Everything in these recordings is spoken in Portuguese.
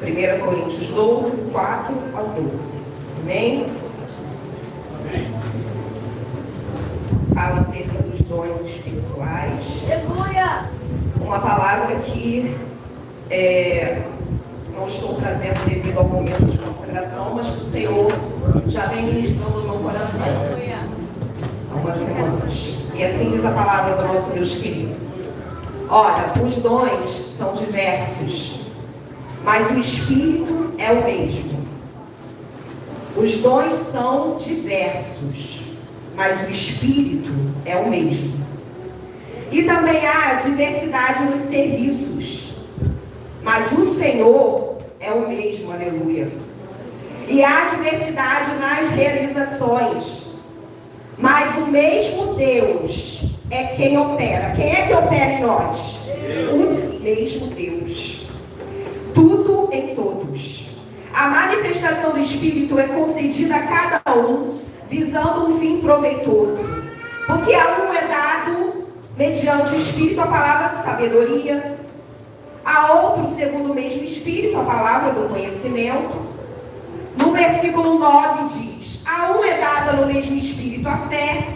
1 Coríntios 12, 4 ao 12. Amém? Fala acerca dos dons espirituais. Aleluia! Uma palavra que não estou trazendo devido ao momento de consagração, mas que o Senhor já vem ministrando no meu coração há umas semanas. E assim diz a palavra do nosso Deus querido. Ora, os dons são diversos, mas o Espírito é o mesmo. Os dons são diversos, mas o Espírito é o mesmo. E também há diversidade nos serviços, mas o Senhor é o mesmo, aleluia. E há diversidade nas realizações, mas o mesmo Deus é quem opera. Quem é que opera em nós? O mesmo Deus. Tudo em todos. A manifestação do Espírito é concedida a cada um, visando um fim proveitoso. Porque a um é dado, mediante o Espírito, a palavra de sabedoria. A outro, segundo o mesmo Espírito, a palavra do conhecimento. No versículo 9 diz: a um é dada no mesmo Espírito a fé,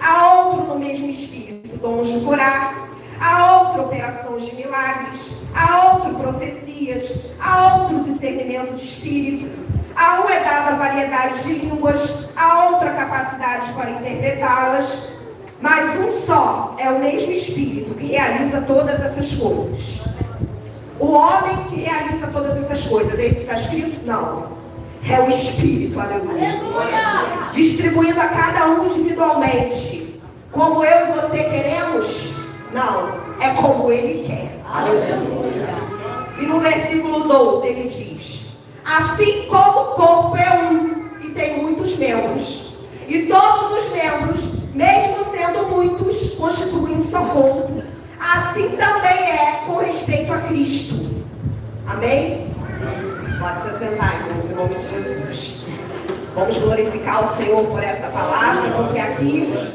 a outro no mesmo Espírito dons de curar, a outro operações de milagres, a outro profecias, a outro discernimento de espírito, a um é dada variedade de línguas, a outra capacidade para interpretá-las, mas um só é o mesmo Espírito que realiza todas essas coisas. O homem que realiza todas essas coisas, é isso que está escrito? Não. É o Espírito, aleluia. Distribuindo a cada um individualmente. Como eu e você queremos? Não. É como Ele quer. Aleluia. E no versículo 12 ele diz: assim como o corpo é um e tem muitos membros, e todos os membros, mesmo sendo muitos, constituem um só corpo, assim também é com respeito a Cristo. Amém? Pode se assentar, irmãos, em nome de Jesus. Vamos glorificar o Senhor por essa palavra, porque aqui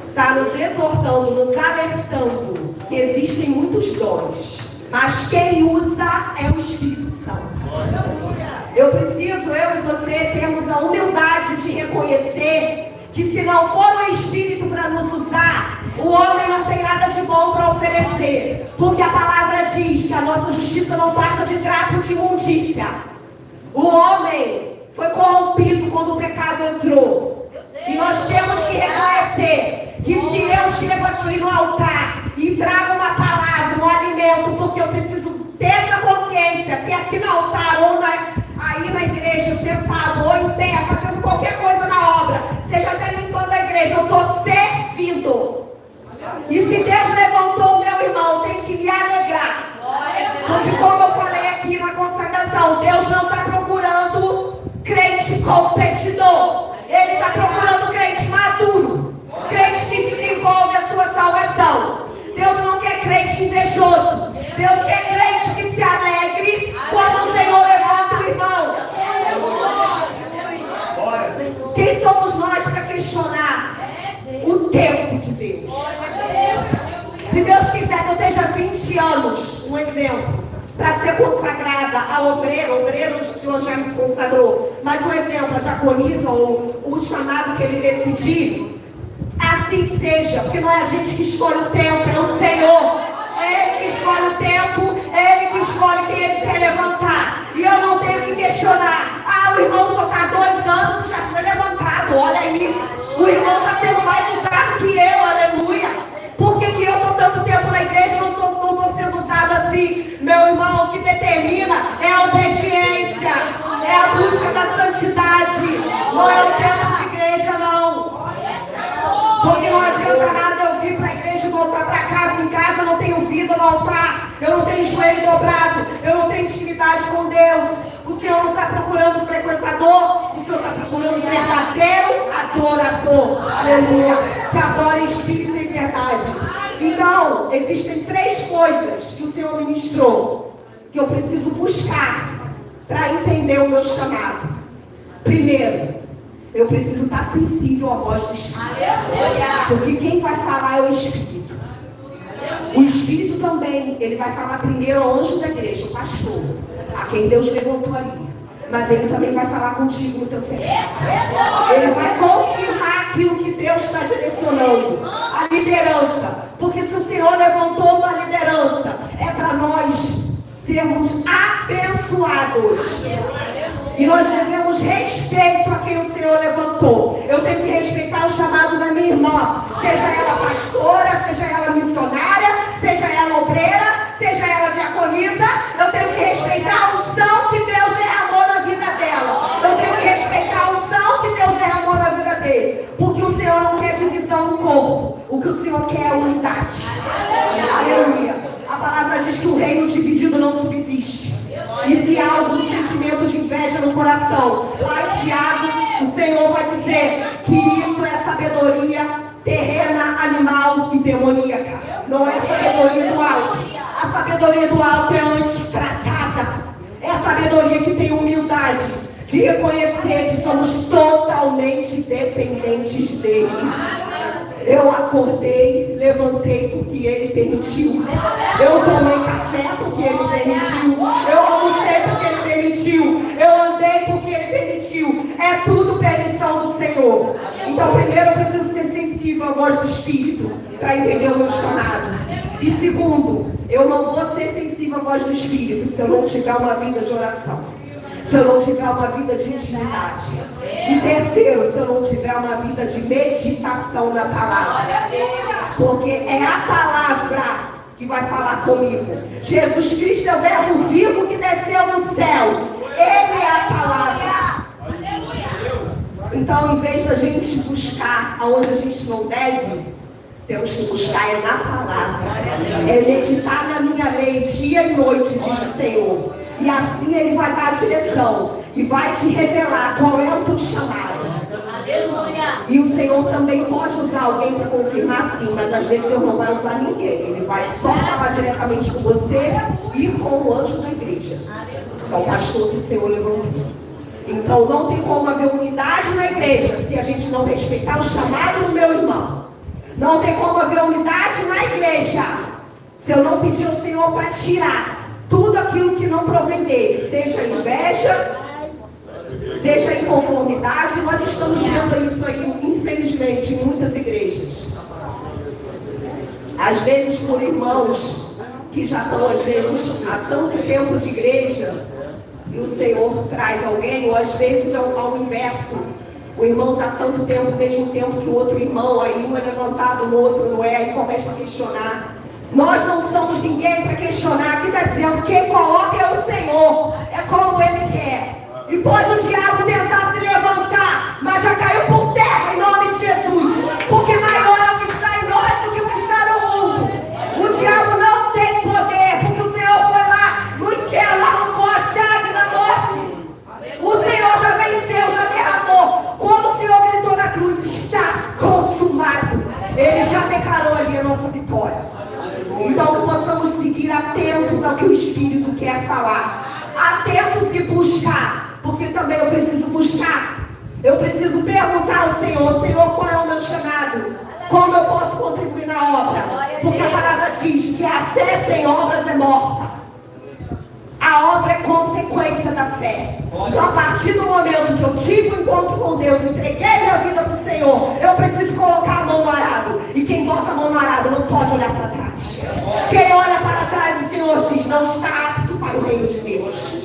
está nos exortando, nos alertando que existem muitos dons, mas quem usa é o Espírito Santo. Eu e você termos a humildade de reconhecer que se não for o Espírito para nos usar, o homem não tem nada de bom para oferecer, porque a palavra diz que a nossa justiça não passa de trapo de imundícia. O homem foi corrompido quando o pecado entrou, e nós temos que reconhecer que se eu chego aqui no altar e trago uma palavra, um alimento, porque eu preciso ter essa consciência que aqui no altar ou aí na igreja, sentado ou em pé, fazendo qualquer coisa na obra, seja até limpando a igreja, eu estou servindo. E se Deus levantou o meu irmão, tem que me alegrar. Porque como eu falei aqui na consagração, Deus não está procurando crente competidor. Ele está procurando crente maduro, crente que desenvolve a sua salvação. Deus não quer crente invejoso. Deus quer crente que se alegre quando o Senhor levanta o irmão. Quem somos nós para questionar o tempo de Deus? Se Deus quiser que eu esteja 20 anos, um exemplo, para ser consagrada a obreiro, o Senhor já me consagrou, mas um exemplo, a diaconisa ou o chamado que Ele decidir, assim seja, porque não é a gente que escolhe o tempo, é o Senhor. É Ele que escolhe o tempo, é Ele que escolhe quem Ele quer levantar. E eu não tenho que questionar. Ah, o irmão só está 2 anos, já foi levantado, olha aí. O irmão está sendo mais usado que eu, aleluia. Por que eu estou tanto tempo na igreja e não estou sendo usado assim? Meu irmão, o que determina é a obediência, é a busca da santidade. Não é o tempo de igreja, não. Porque não adianta nada eu vir para a igreja e voltar para casa. Em casa eu não tenho vida no altar, eu não tenho joelho dobrado, eu não tenho intimidade com Deus. O Senhor não está procurando frequentador, o Senhor está procurando verdadeiro adorador. Aleluia. Que adora em espírito e verdade. Então, existem 3 coisas que o Senhor ministrou, que eu preciso buscar para entender o meu chamado. Primeiro, eu preciso estar sensível à voz do Espírito. Porque quem vai falar é o Espírito. O Espírito também, ele vai falar primeiro ao anjo da igreja, o pastor, a quem Deus levantou ali. Mas ele também vai falar contigo no teu secreto. Ele vai confirmar aquilo que Deus está direcionando. A liderança. Porque se o Senhor levantou uma liderança, é para nós sermos abençoados. E nós devemos respeito a quem o Senhor levantou. Eu tenho que respeitar o chamado da minha irmã. Seja ela pastora, seja ela missionária, seja ela obreira, seja ela diaconisa. Eu tenho que respeitar a unção que Deus derramou na vida dela. Eu tenho que respeitar a unção que Deus derramou na vida dele. Porque o Senhor não quer divisão no corpo. O que o Senhor quer é unidade. Aleluia. A palavra diz que o reino dividido não subsiste. E se há algum sentimento de inveja no coração, lá em Tiago, o Senhor vai dizer que isso é sabedoria terrena, animal e demoníaca. Não é sabedoria do alto. A sabedoria do alto é antes tratada. É a sabedoria que tem humildade de reconhecer que somos totalmente dependentes dele. Eu acordei, levantei porque ele permitiu. Eu tomei café porque ele permitiu. Eu almocei porque ele permitiu. Eu andei porque ele permitiu. É tudo permissão do Senhor. Então, primeiro, eu preciso ser sensível à voz do Espírito para entender o meu chamado. E segundo, eu não vou ser sensível à voz do Espírito se eu não tiver uma vida de oração. Se eu não tiver uma vida de intimidade. E terceiro, se eu não tiver uma vida de meditação na palavra. Porque é a palavra que vai falar comigo. Jesus Cristo é o verbo vivo que desceu do céu. Ele é a palavra. Então, em vez da gente buscar aonde a gente não deve, temos que buscar é na palavra. É meditar na minha lei dia e noite, diz o Senhor. E assim ele vai dar a direção e vai te revelar qual é o teu chamado. Aleluia. E o Senhor também pode usar alguém para confirmar sim, mas às vezes Deus não vai usar ninguém. Ele vai só falar diretamente com você e com o anjo da igreja. É o pastor que o Senhor levantou. Então não tem como haver unidade na igreja se a gente não respeitar o chamado do meu irmão. Não tem como haver unidade na igreja se eu não pedir ao Senhor para tirar tudo aquilo que não provém dele, seja inveja, seja inconformidade. Nós estamos vendo isso aí, infelizmente, em muitas igrejas. Às vezes por irmãos que já estão, às vezes, há tanto tempo de igreja, e o Senhor traz alguém, ou às vezes ao inverso. O irmão está tanto tempo, mesmo tempo que o outro irmão, aí um é levantado, o outro não é, e começa a questionar. Nós não somos ninguém para questionar. Aqui está dizendo, quem coloca é o Senhor, é como Ele quer. E pode o diabo tentar se levantar, mas já caiu por terra em nome de Jesus. Porque maior é o que está em nós do que o que está no mundo. O diabo não tem poder, porque o Senhor foi lá no inferno, arrancou a chave da morte. O Senhor já venceu, já derramou. Quando o Senhor gritou na cruz, está consumado. Ele já declarou ali a nossa vitória. Então que possamos seguir atentos ao que o Espírito quer falar. Atentos e buscar. Porque também eu preciso buscar. Eu preciso perguntar ao Senhor, Senhor, qual é o meu chamado? Como eu posso contribuir na obra? Porque a palavra diz que a fé sem obras é morta. A obra é consequência da fé. Então, a partir do momento que eu tive um encontro com Deus, entreguei minha vida para o Senhor, eu preciso colocar a mão no arado. E quem bota a mão no arado não pode olhar para trás. Quem olha para trás, o Senhor diz, não está apto para o reino de Deus.